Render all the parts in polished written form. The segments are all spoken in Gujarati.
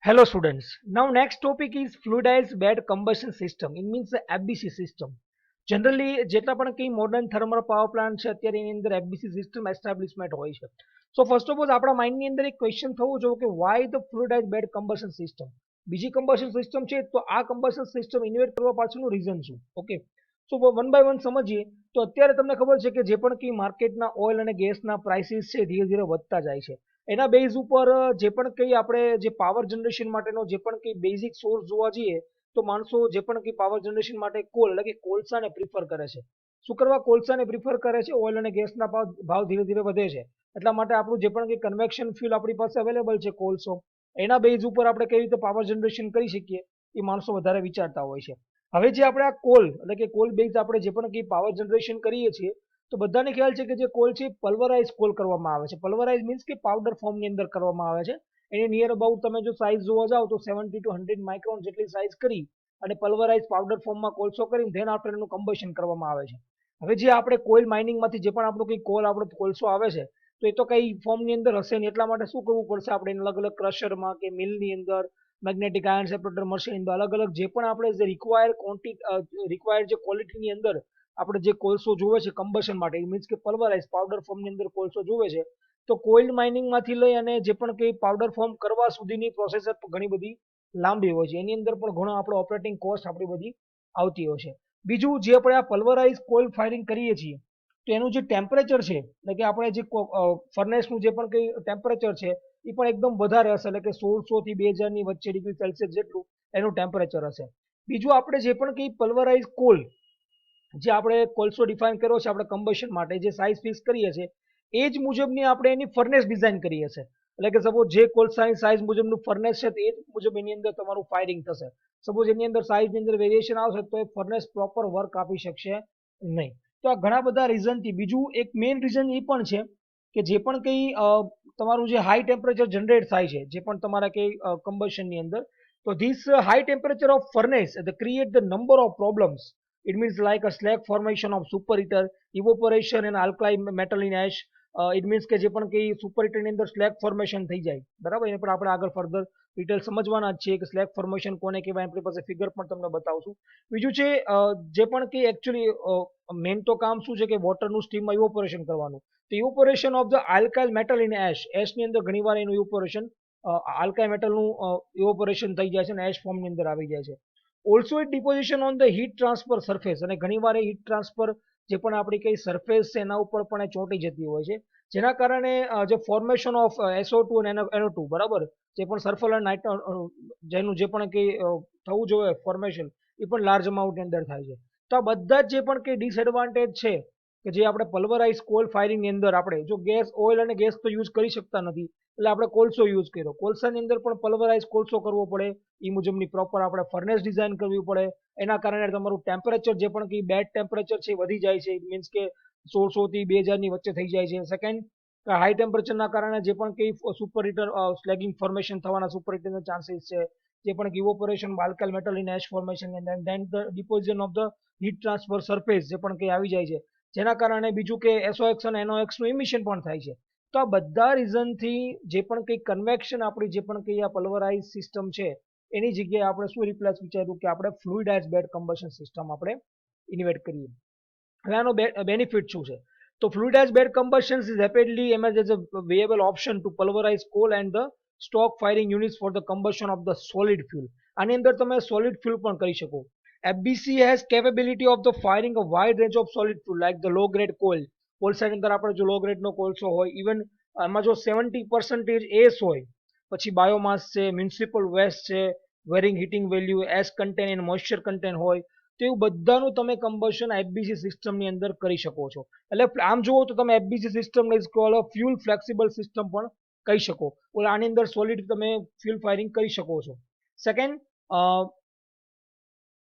Hello students. Now next topic is fluidized bed combustion system. It means the FBC system. Generally જેટલા પણ કંઈ મોડર્ન થર્મલ પાવર પ્લાન્ટ છે અત્યારે એની અંદર એફબીસી સિસ્ટમ એસ્ટાબ્લિશમેન્ટ હોય છે. સો ફર્સ્ટ ઓફ ઓલ આપણા માઇન્ડની અંદર એક ક્વેશ્ચન થવું જોઈએ કે why the fluidized bed combustion system. બીજી કમ્બશન સિસ્ટમ છે તો આ કમ્બશન સિસ્ટમ ઇન્વેટ કરવા પાછળનું રીઝન શું? Okay, so one by one સમજીએ તો અત્યારે તમને ખબર છે કે જે પણ કંઈ માર્કેટના ઓઇલ અને ગેસના પ્રાઇસીસ છે ધીરે ધીરે વધતા જાય છે. એના બેઝ ઉપર જે પણ કંઈ આપણે જે પાવર જનરેશન માટેનો જે પણ કંઈ બેઝિક સોર્સ જોવા જઈએ તો માણસો જે પણ કંઈ પાવર જનરેશન માટે કોલ એટલે કે કોલસાને પ્રિફર કરે છે. શું કરવા કોલસાને પ્રિફર કરે છે? ઓઇલ અને ગેસના ભાવ ધીરે ધીરે વધે છે એટલા માટે આપણું જે પણ કંઈ કન્વેક્શન ફ્યુલ આપણી પાસે અવેલેબલ છે કોલસો, એના બેઝ ઉપર આપણે કઈ રીતે પાવર જનરેશન કરી શકીએ એ માણસો વધારે વિચારતા હોય છે. હવે જે આપણે આ કોલ એટલે કે કોલ બેઝ આપણે જે પણ કંઈ પાવર જનરેશન કરીએ છીએ તો બધાને ખ્યાલ છે કે જે કોલ છે પલ્વરાઇઝ કોલ કરવામાં આવે છે. પલ્વરાઇઝ મીન્સ કે પાવડર ફોર્મની અંદર કરવામાં આવે છે. એની નિયર અબાઉટ તમે જો સાઇઝ જોવા જાઓ તો 70 to 100 માઇક્રોન જેટલી સાઇઝ કરી અને પલ્વરાઇઝ પાવડર ફોર્મમાં કોલસો કરીને ધેન આફ્ટર એનું કમ્બશન કરવામાં આવે છે. હવે જે આપણે કોઇલ માઇનિંગમાંથી જે પણ આપણું કંઈ કોલ આપણો કોલસો આવે છે તો એ તો કઈ ફોર્મની અંદર હશે ને એટલા માટે શું કરવું પડશે આપણે અલગ અલગ ક્રશરમાં કે મિલની અંદર મેગ્નેટિક આયર્ન સેપરેટર મશીન અલગ અલગ જે પણ આપણે જે રિક્વાયર્ડ જે ક્વોલિટીની અંદર આપણે જે કોલસો જોવે છે કમ્બશન માટે મીન્સ કે પલ્વરાઇઝ પાવડર ફોર્મની અંદર કોલસો જોવે છે તો કોઇલ માઇનિંગમાંથી લઈ અને જે પણ કંઈ પાવડર ફોર્મ કરવા સુધીની પ્રોસેસ ઘણી બધી લાંબી હોય છે. એની અંદર પણ ઘણો આપણો ઓપરેટિંગ કોસ્ટ આપણી બધી આવતી હોય છે. બીજું જે આપણે આ પલ્વરાઇઝ કોઇલ ફાયરિંગ કરીએ છીએ તો એનું જે ટેમ્પરેચર છે એટલે કે આપણે જે ફર્નેસનું જે પણ કંઈ ટેમ્પરેચર છે એ પણ એકદમ વધારે હશે એટલે કે 1600 થી 2000 ની વચ્ચે ડિગ્રી સેલ્સિયસ જેટલું એનું ટેમ્પરેચર હશે. બીજું આપણે જે પણ કંઈ પલ્વરાઇઝ કોલ જે આપણે કોલસો ડિફાઇન કર્યો છે આપણે કમ્બશન માટે જે સાઇઝ ફિક્સ કરીએ છીએ એ જ મુજબની આપણે એની ફર્નેસ ડિઝાઇન કરીએ છીએ. એટલે કે સપોઝ જે કોલસાની સાઇઝ મુજબનું ફર્નેસ છે એ જ મુજબ એની અંદર તમારું ફાયરિંગ થશે. સપોઝ એની અંદર સાઇઝની અંદર વેરિએશન આવશે તો એ ફર્નેસ પ્રોપર વર્ક આપી શકશે નહીં. તો આ ઘણા બધા રીઝનથી બીજું એક મેઇન રીઝન એ પણ છે કે જે પણ કંઈ તમારું જે હાઈ ટેમ્પરેચર જનરેટ થાય છે જે પણ તમારા કંઈ કમ્બશનની અંદર તો this high temperature of furnace create the number of problems. It means like a slag formation of superheater, evaporation and alkali metal in ash. It means કે જે પણ કંઈ સુપરહીટર ની અંદર સ્લેગ ફોર્મેશન થઈ જાય બરાબર એને પણ આપણે આગળ ફર્ધર ડિટેલ સમજવાના જ છીએ કે સ્લેગ ફોર્મેશન કોને કહેવાય આપણી પાસે ફિગર પણ તમને બતાવશું. બીજું છે જે પણ કંઈ એકચ્યુઅલી મેઇન તો કામ શું છે કે વોટરનું સ્ટીમમાં ઇવોપોરેશન કરવાનું તો evaporation of the alkali metal in એશની અંદર ઘણીવાર એનું ઇવોપોરેશન આલ્કાઇલ મેટલનું ઇવોપોરેશન થઈ જાય છે અને એશ ફોર્મની અંદર આવી જાય છે. Also it deposition on the heat transfer surface અને ઘણીવાર એ હીટ ટ્રાન્સફર જે પણ આપણી કઈ સરફેસ છે એના ઉપર પણ એ ચોંટી જતી હોય છે જેના કારણે જે ફોર્મેશન ઓફ SO2 અને NO2 બરાબર જે પણ સલ્ફર અને જેનું જે પણ કંઈ થવું જોઈએ ફોર્મેશન એ પણ લાર્જ અમાઉન્ટની અંદર થાય છે. તો આ બધા જ જે પણ કંઈ ડિસએડવાન્ટેજ છે કે જે આપણે પલ્વરાઇઝ કોલ ફાયરિંગની અંદર આપણે જો ગેસ ઓઇલ અને ગેસ તો યુઝ કરી શકતા નથી એટલે આપણે કોલસો યુઝ કર્યો. કોલસાની અંદર પણ પલ્વરાઇઝ કોલસો કરવો પડે એ મુજબની પ્રોપર આપણે ફર્નેસ ડિઝાઇન કરવી પડે. એના કારણે તમારું ટેમ્પરેચર જે પણ કંઈ બેડ ટેમ્પરેચર છે વધી જાય છે મીન્સ કે 1600 થી 2000 ની વચ્ચે થઈ જાય છે. સેકન્ડ હાઈ ટેમ્પરેચરના કારણે જે પણ કંઈ સુપર હીટર સ્લેગિંગ ફોર્મેશન થવાના સુપર હીટરના ચાન્સીસ છે જે પણ evaporation alkali metal in ash formation and then the deposition of the heat transfer surface જે પણ કંઈ આવી જાય છે જેના કારણે બીજું કે SOx અને NOx નું ઇમિશન પણ થાય છે. તો આ બધા રીઝનથી જે પણ કંઈ કન્વેક્શન આપણી જે પણ કંઈ આ પલ્વરાઇઝ સિસ્ટમ છે એની જગ્યાએ આપણે શું રિપ્લેસ વિચાર્યું કે આપણે ફ્લુઇડાઇઝ બેડ કમ્બશન સિસ્ટમ આપણે ઇન્વેટ કરીએ. હવે આનો બેનિફિટ શું છે? તો fluidized bed combustion is rapidly emerge as a viable option to pulverize coal and the stock firing units for the combustion of the solid fuel. આની અંદર તમે solid fuel પણ કરી શકો. FBC has capability of the firing a wide range of solid fuel like the low grade coal. કોલસાની અંદર આપણે જો લો ગ્રેડનો કોલસો હોય ઇવન એમાં જો 70% એસ હોય પછી બાયોમાસ છે મ્યુનિસિપલ વેસ્ટ છે varying heating value ash content and moisture content હોય તો એવું બધાનું તમે કમ્બશન FBC સિસ્ટમની અંદર કરી શકો છો. એટલે આમ જુઓ તો તમે FBC system fuel flexible system પણ કહી શકો. આની અંદર સોલિડ તમે ફ્યુલ ફાયરિંગ કરી શકો છો. Second,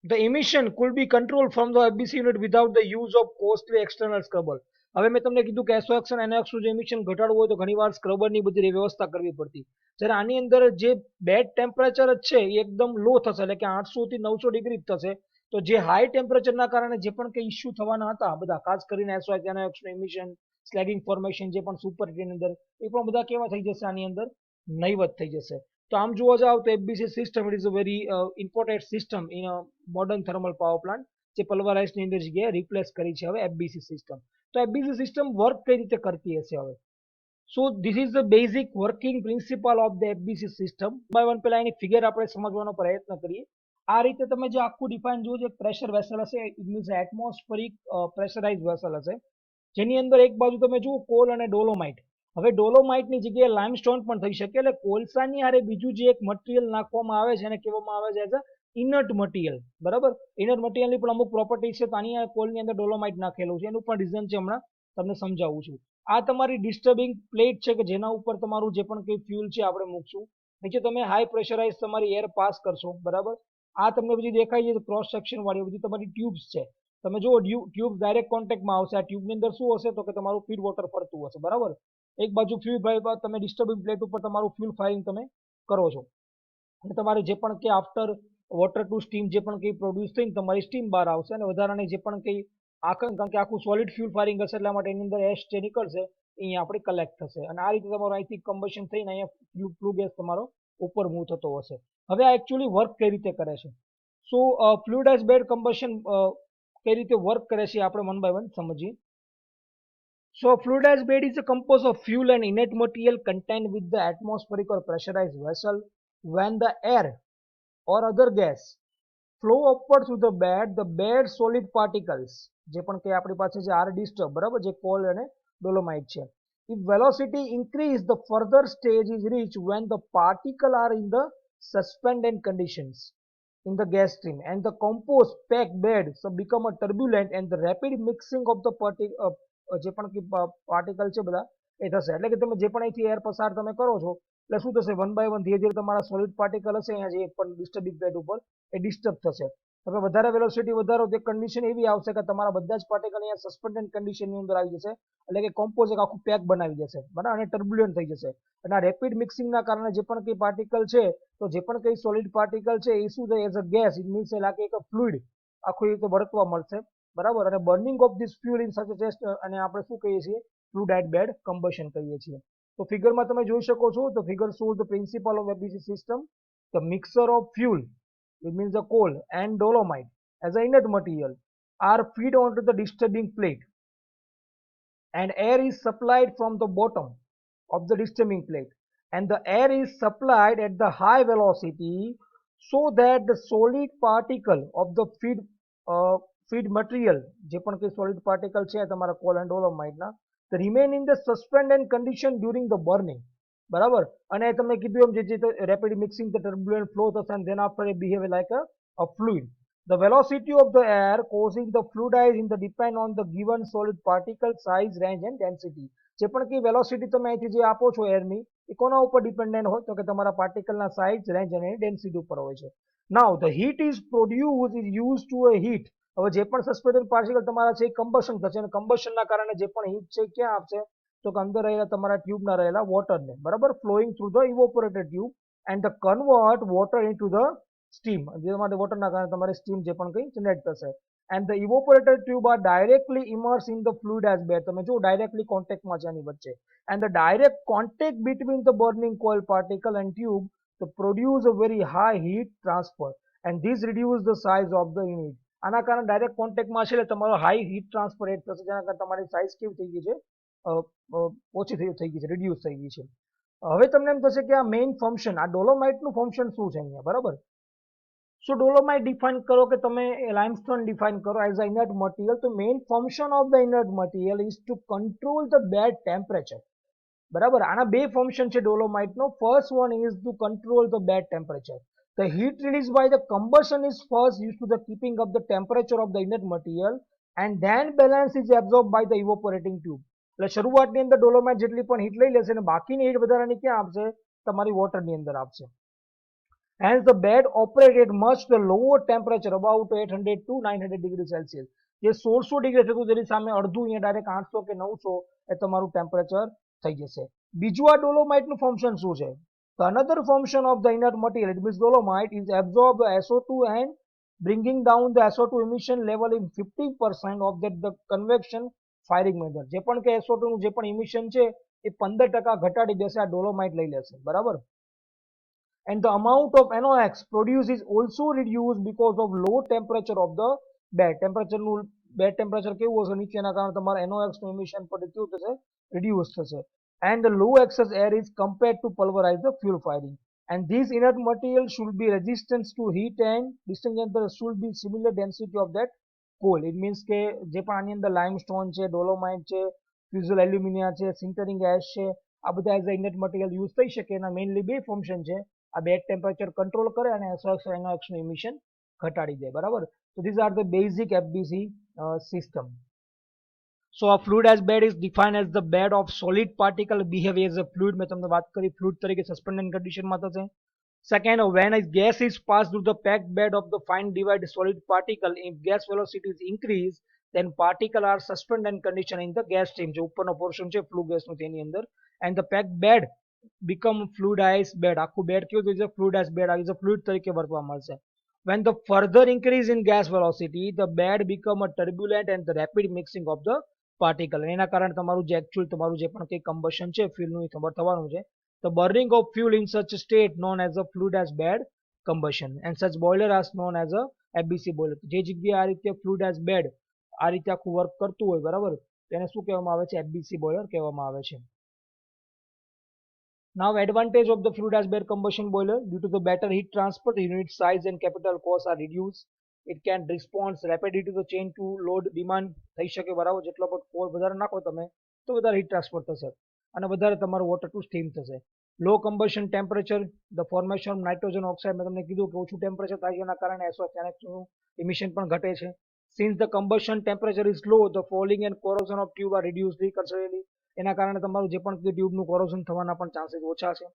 the emission could be controlled from the FBC unit without the use of costly external scrubber. હવે મેં તમને કીધું કે SOx અને NOx નું જે emission ઘટાડવું હોય તો ઘણીવાર સ્ક્રબરની બધી વ્યવસ્થા કરવી પડતી. જ્યારે આની અંદર જે બેડ ટેમ્પરેચર જ છે એ એકદમ લો થશે એટલે કે 800 થી 900 ડિગ્રી થશે તો જે હાઈ ટેમ્પરેચરના કારણે જે પણ કંઈ ઇસ્યુ થવાના હતા બધા ખાસ કરીને SOx NOx નું emission સ્લેગિંગ ફોર્મેશન જે પણ સુપર હીટની અંદર એ પણ બધા કેવા થઈ જશે આની અંદર નહીવત થઈ જશે. તો આમ જોવા જાવ તો FBC system it is a very important system in a modern thermal power plant, જે પલ્વરાઇઝની અંદર જગ્યાએ રિપ્લેસ કરી છે હવે એફબીસી સિસ્ટમ. તો એફબીસી સિસ્ટમ વર્ક કઈ રીતે કરતી હશે હવે? So this is the basic working principle of the FBC system. By one પહેલા એની ફિગર આપણે સમજવાનો પ્રયત્ન કરીએ. આ રીતે તમે જે આખું ડિફાઇન જુઓ, જે પ્રેશર વેસલ હશે it means atmospheric pressurise vessel હશે, જેની અંદર એક બાજુ તમે જુઓ કોલ અને ડોલોમાઇટ. હવે ડોલોમાઇટની જગ્યાએ લાઇમસ્ટોન પણ થઈ શકે, એટલે કોલસાની હારે બીજું જે એક મટીરિયલ નાખવામાં આવે છે એને કહેવામાં આવે છે એઝ અ ઇનર્ટ મટીરિયલ. બરાબર, ઇનર્ટ મટીરિયલની પણ અમુક પ્રોપર્ટી છે, તો આની કોલની અંદર ડોલોમાઇટ નાખેલું છે, એનું પણ રીઝન છે હમણાં તમને સમજાવું છું. આ તમારી ડિસ્ટર્બિંગ પ્લેટ છે કે જેના ઉપર તમારું જે પણ કંઈ ફ્યુલ છે આપણે મૂકશું. નીચે તમે હાઈ પ્રેશરાઇઝ તમારી એર પાસ કરશો. બરાબર, આ તમને બધી દેખાય છે ક્રોસ સેક્શન વાળી બધી તમારી ટ્યુબ્સ છે. તમે જુઓ ટ્યુબ ડાયરેક્ટ કોન્ટેક્ટમાં આવશે. આ ટ્યુબની અંદર શું હશે તો કે તમારું ફીડ વોટર ફરતું હશે. બરાબર, એક બાજુ ફ્યુલ તમે ડિસ્ટર્બિંગ પ્લેટ ઉપર તમારું ફ્યુલ ફાયરિંગ તમે કરો છો, અને તમારે જે પણ કે આફ્ટર વોટર ટુ સ્ટીમ જે પણ કંઈ પ્રોડ્યુસ થઈને તમારી સ્ટીમ બહાર આવશે, અને વધારાની જે પણ કંઈ કારણ કે આખું સોલિડ ફ્યુલ ફાયરિંગ હશે એટલા માટે એની અંદર એશ જે નીકળશે અહીંયા આપણે કલેક્ટ થશે, અને આ રીતે તમારો અહીંથી કમ્બશન થઈને અહીંયા ફ્લુ ગેસ તમારો ઉપર મૂવ થતો હશે. હવે આ એકચ્યુઅલી વર્ક કઈ રીતે કરે છે? સો ફ્લુઇડાઇઝ બેડ કમ્બશન કઈ રીતે વર્ક કરે છે આપણે વન બાય વન સમજીએ. So fluidized bed is a composed of fuel and inert material contained with the atmospheric or pressurized vessel. When the air or other gas flow upward through the bed solid particles જે પણ કે આપણી પાસે જે આર ડિસ્ટર્બ, બરાબર, જે કોલ અને ડોલોમાઇટ છે, if velocity increase the further stage is reached when the particle are in the suspended conditions in the gas stream and the composed packed bed so become a turbulent and the rapid mixing of the જે પણ કે પાર્ટિકલ છે બધા એ થશે. એટલે કે તમે જે પણ અહીંથી એર પસાર તમે કરો છો એટલે શું થશે, વન બાય વન ધીરે ધીરે તમારા સોલિડ પાર્ટિકલ હશે અહીંયા જે પણ ડિસ્ટર્બિંગ પ્લેટ ઉપર એ ડિસ્ટર્બ થશે. તમે વધારે વેલોસિટી વધારો તે કન્ડિશન એવી આવશે કે તમારા બધા જ પાર્ટિકલ અહીંયા સસ્પેન્ડેડ કન્ડિશનની અંદર આવી જશે, એટલે કે કોમ્પોઝ એક આખું પેક બનાવી જશે, બરાબર, અને ટર્બ્યુલન્ટ થઈ જશે. અને આ રેપિડ મિક્સિંગના કારણે જે પણ કંઈ પાર્ટિકલ છે, તો જે પણ કંઈ સોલિડ પાર્ટિકલ છે એ શું છે as a gas it means લાગે એક ફ્લુઇડ આખું રીતે ભડકવા મળશે. બરાબર, અને burning of this fuel in such test અને આપણે શું કહીએ છીએ ફ્લુઇડાઇઝ્ડ બેડ કમ્બશન કહીએ છીએ. તો ફિગરમાં તમે જોઈ શકો છો, તો figure shows the principal of ABC system. The mixer of fuel it means the coal and dolomite as an inert material are fed onto the disturbing plate, and air is supplied from the bottom of the disturbing plate, and the air is supplied at the high velocity so that the solid particle of the feed material જે પણ કે solid particle છે તમારા coal and dolomite ના they remain in the suspended condition during the burning. બરાબર, અને તમને કીધું એમ જે rapid mixing the turbulent flow થશે and then after it behave like a fluid. The velocity of the air causing the fluidizing the depend on the given solid particle size, range and density. જે પણ કે વેલોસિટી તમે અહીંથી જે આપો છો એરની એ કોના ઉપર ડિપેન્ડન્ટ હોય તો કે તમારા પાર્ટિકલના સાઇઝ, રેન્જ અને ડેન્સિટી ઉપર હોય છે. નાઉ the heat is produce is use to a heat. હવે જે પણ સસ્પેન્ડેડ પાર્ટિકલ તમારા છે એ કમ્બશન થશે, અને કમ્બશનના કારણે જે પણ હીટ છે ક્યાં આપશે તો કે અંદર રહેલા તમારા ટ્યુબના રહેલા વોટરને, બરાબર, flowing through the evaporated tube and the convert water into the steam. જે માટે વોટરના કારણે તમારે સ્ટીમ જે પણ કંઈ જનરેટ થશે. And the evaporated tube are directly immerse in the fluidized bed. તમે જો ડાયરેક્ટલી કોન્ટેક્ટમાં છે આની વચ્ચે, and the direct contact between the burning coil particle and tube to produce a very high heat transfer and this reduce the size of the unit. આના કારણે ડાયરેક્ટ કોન્ટેક્ટમાં છે એટલે તમારો હાઈ હીટ ટ્રાન્સફર રેટ થશે, જેના કારણે તમારી સાઇઝ કેવી થઈ ગઈ છે, ઓછી થઈ ગઈ છે, રિડ્યુસ થઈ ગઈ છે. હવે તમને એમ થશે કે આ મેઇન ફંક્શન, આ ડોલોમાઇટનું ફંક્શન શું છે અહીંયા, બરાબર. સો ડોલોમાઇટ ડિફાઇન કરો કે તમે લાઇમસ્ટોન ડિફાઇન કરો એઝ અ ઇનર્ટ મટીરિયલ. તો main function of the inert material is to control the bed temperature. બરાબર, આના બે ફંક્શન છે ડોલોમાઇટનો. First one is to control the bed temperature. The heat released by the combustion is first used to the keeping of the temperature of the inert material and then balance is absorbed by the evaporating tube. એટલે શરૂઆતની અંદર ડોલોમાઇટ જેટલી પણ હીટ લઈ લેશે અને બાકીની હીટ વધારાની ક્યાં આપશે, તમારી વોટરની અંદર આપશે. Hence the bed operate at much the lower temperature about 800 to 900 degree Celsius. જે 1600 ડિગ્રી થતું તેની સામે અડધું અહીંયા ડાયરેક્ટ 800 કે 900 એ તમારું ટેમ્પરેચર થઈ જશે. બીજું આ ડોલોમાઇટનું ફંક્શન શું છે? The another function of the inert material, it means dolomite, is absorb the SO2 and bringing down the SO2 emission level in 50% of the convection firing method. જે પણ કે SO2 નું જે પણ emission છે એ 15% ઘટાડી દેશે આ ડોલોમાઇટ લઈ લેશે, બરાબર. and the amount of NOx produced is also reduced because of low temperature of the bed. Temperature નું બેડ ટેમ્પરેચર કેવું હશે નીચેના કારણે તમારા NOx નું emission પણ કેવું થશે reduce થશે, and the low excess air is compared to pulverize the fuel firing, and these inert material should be resistant to heat and distinct should be similar density of that coal. It means કે જે પણ આની અંદર લાઇમસ્ટોન છે, ડોલોમાઇટ છે, ફ્યુઝલ એલ્યુમિનિયા છે, સિન્ટરિંગ એશ છે, આ બધા એઝ અ ઇનટ મટીરિયલ યુઝ થઈ શકે. એના મેઇનલી બે ફંક્શન છે, આ બેડ ટેમ્પરેચર કંટ્રોલ કરે અને NOx નું ઇમિશન ઘટાડી દે. બરાબર. So these are the basic FBC system. So a fluid as bed is defined as the bed of solid particle behave as a fluid. મેં તમને વાત કરી ફ્લુઇડ તરીકે સસ્પેન્ડેડ કન્ડિશનમાં થશે. Second, when a gas is passed through the packed bed of the fine divided solid particle, if gas velocity is increased, then particle are suspended condition in the gas stream. જે ઉપરનો પોર્શન છે ફ્લુ ગેસનો તેની અંદર, and the packed bed become fluidized bed. આખું બેડ કેવું થઈ જશે? fluidized bed આવી જશે, ફ્લુઇડ તરીકે વર્તવા મળશે. When the further increase in gas velocity, the bed become a turbulent and the rapid mixing of the particle. એના કારણે તમારું જે actual તમારું જે પણ કંઈ combustion છે fuelનું એ ખબર થવાનું છે. The burning of fuel in such a state known as a fluidized bed combustion, and such boiler is known as a FBC boiler. જે જગ્યાએ આ રીતે fluidized bed આ રીતે આખું વર્ક કરતું હોય, બરાબર, તેને શું કહેવામાં આવે છે? FBC boiler કહેવામાં આવે છે. Now, advantage of the fluidized bed combustion boiler: due to the better heat transfer, the unit size and capital costs are reduced. It can respond rapidly to the change to load demand. થઈ શકે, બરાબર, જેટલો પણ કોલ વધારે નાખો તમે તો વધારે હીટ ટ્રાન્સફર થશે અને વધારે તમારું વોટર ટુ સ્ટીમ થશે. Low combustion temperature: the formation of nitrogen oxide. મેં તમને કીધું કે ઓછું ટેમ્પરેચર થાય એના કારણે NOx નું ઇમિશન પણ ઘટે છે. Since the combustion temperature is low, the fouling and corrosion of tube are reduced considerably. એના કારણે તમારું જે પણ ટ્યુબનું કોરોઝન થવાના પણ ચાન્સીસ ઓછા છે.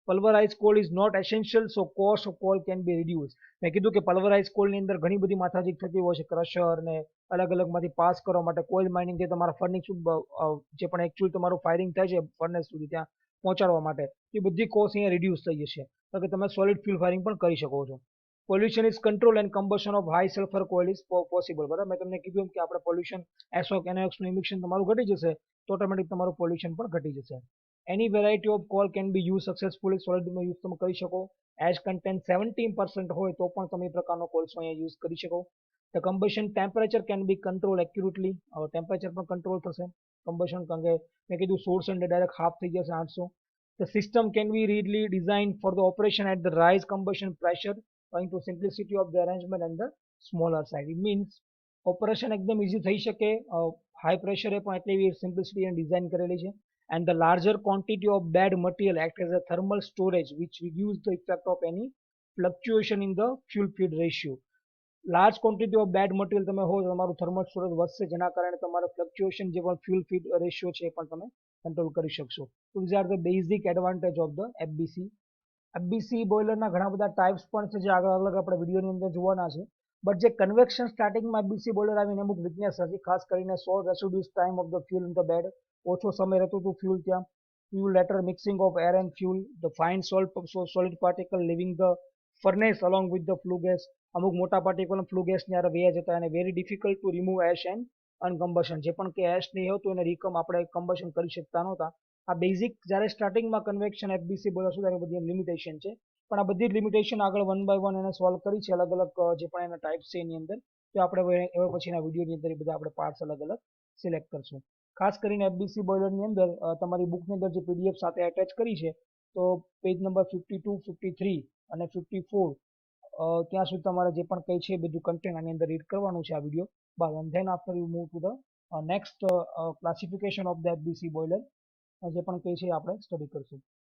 Pulverised coal is not essential, so cost of coal can be reduce. મેં કીધું કે પલ્વરાઇઝ કોલની અંદર ઘણી બધી માથાજીક થતી હોય છે, ક્રશર ને અલગ અલગમાંથી પાસ કરવા માટે કોઇલ માઇનિંગ જે તમારા ફર્નિશ જે પણ એકચ્યુઅલ તમારું ફાયરિંગ થાય છે ફર્નેસ સુધી ત્યાં પહોંચાડવા માટે, એ બધી કોસ્ટ અહીંયા રિડ્યુસ થઈ જશે, તો કે તમે સોલિડ ફ્યુલ ફાયરિંગ પણ કરી શકો છો. Pollution is control and combustion of high sulphur coil is possible. બરાબર, મેં તમને કીધું એમ કે આપણે પોલ્યુશન NOx નું ઇમિશન તમારું ઘટી જશે તો ઓટોમેટિક તમારું પોલ્યુશન પણ ઘટી જશે. Any variety of coal can be use successfully. સોલિડમાં યુઝ તમે કરી શકો. એશ કન્ટેન્ટ 17% હોય તો પણ તમે એ પ્રકારનો કોલ્સો અહીંયા યુઝ કરી શકો. The combustion temperature can be control accurately. Temperature પણ કંટ્રોલ થશે કમ્બશન, કારણ કે મેં કીધું 1600 ડાયરેક્ટ હાફ થઈ જશે 800. The system can be readily designed for the operation at the rise combustion pressure owing to simplicity of the arrangement and the smaller size. It means operation એકદમ ઇઝી થઈ શકે, હાઈ પ્રેશરે પણ એટલી સિમ્પ્લિસિટી અને ડિઝાઇન કરેલી છે. And the larger quantity of bad material act as a thermal storage which reduce the effect of any fluctuation in the fuel feed ratio. Large quantity of bed material તમે હો તમારું થર્મલ સ્ટોરેજ વધશે, જેના કારણે તમારે ફ્લક્ચ્યુએશન જે પણ ફ્યુલ ફીડ રેશિયો છે એ પણ તમે કંટ્રોલ કરી શકશો. તો these are the basic advantage of the FBC. FBC બોઇલરના ઘણા બધા ટાઈપ્સ પણ છે જે આગળ અલગ આપણે વિડીયોની અંદર જોવાના છે. બટ જે કન્વેક્શન સ્ટાર્ટિંગમાં FBC બોઇલર આવીને અમુક વીકનેસ હતી, ખાસ કરીને short residence time of the fuel in the bed, ઓછો સમય રહેતું હતું ફ્યુલ ત્યાં, fuel later mixing of air and fuel, the fine solid particle leaving the furnace along with the flue gas. અમુક મોટા પાર્ટિકલ ફ્લુ ગેસની હારે વહ્યા જતા અને very difficult to remove ash and uncombustion. જે પણ કે એશ નહીં હતું એને આપણે કમ્બશન કરી શકતા નહોતા. આ બેઝિક જ્યારે સ્ટાર્ટિંગમાં કન્વેક્શન FBC બોઇલર શું ત્યારે બધી લિમિટેશન છે, પણ આ બધી જ લિમિટેશન આગળ વન બાય વન એને સોલ્વ કરી છે અલગ અલગ જે પણ એના ટાઈપ્સ છે એની અંદર. તો આપણે હવે પછીના વિડીયોની અંદર એ બધા આપણે પાર્ટ્સ અલગ અલગ સિલેક્ટ કરશું. ખાસ કરીને FBC બોઇલરની અંદર તમારી બુકની અંદર જે PDF સાથે એટેચ કરી છે, તો પેજ નંબર 52, 53 અને 54 ત્યાં સુધી તમારે જે પણ કંઈ છે બધું કન્ટેન્ટ આની અંદર રીડ કરવાનું છે આ વિડીયો બાદ. And then after you move to the next classification of the FBC boiler, જે પણ કંઈ છે આપણે સ્ટડી કરશું.